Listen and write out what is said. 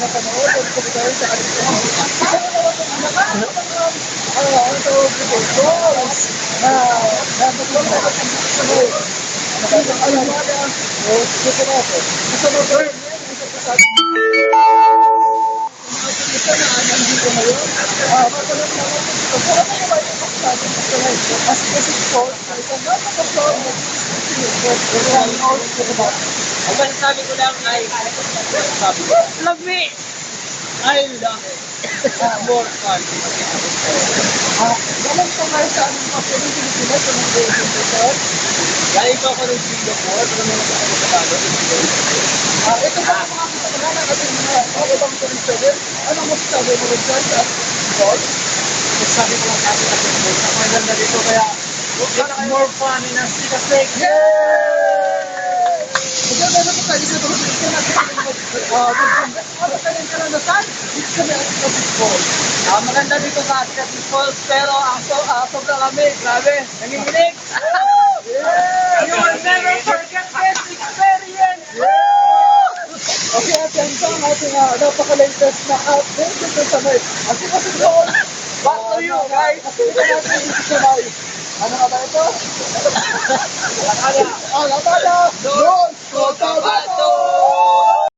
napanood. Ang kumitahin sa ating ito, goals. Nagpapalala ko ang sunod. Nakasang alamada. Gusto natin. Kasunod rin yan. Isa sa isa na nandito ngayon. Matalang naman ito. Kung ano naman yung natin sa live. Kasi sports, isang napaka-floor na ang masasabi ko lang ay sabi ko, love me! I love it. More fun. Galang pa nga sa aming kapatid Pilipinas sa mga Pilipinas. Galing ko ako ng Singapore, pero naman ako sa Tagalog. Ito ba ang mga kasalanan ng ating mga ibang turisyon? Ano masasabi mo rin dyan sa ball? Sabi ko lang sa ating kapatid, ako ay ganda dito kaya it's more fun in a Sika Lake. Kaya meron po tayo sa tulog ito natin ano kanyang kalanasan? Dito kami ang Asis Falls. Maganda dito sa Asis Falls, pero sobrang lamig. Grabe, nanginginig. You will never forget this experience. Okay, at yan sa ating napaka-latest na update dito sa may Asis Falls. Back to you guys. Kasi ito natin dito sa may ano nga ba ito?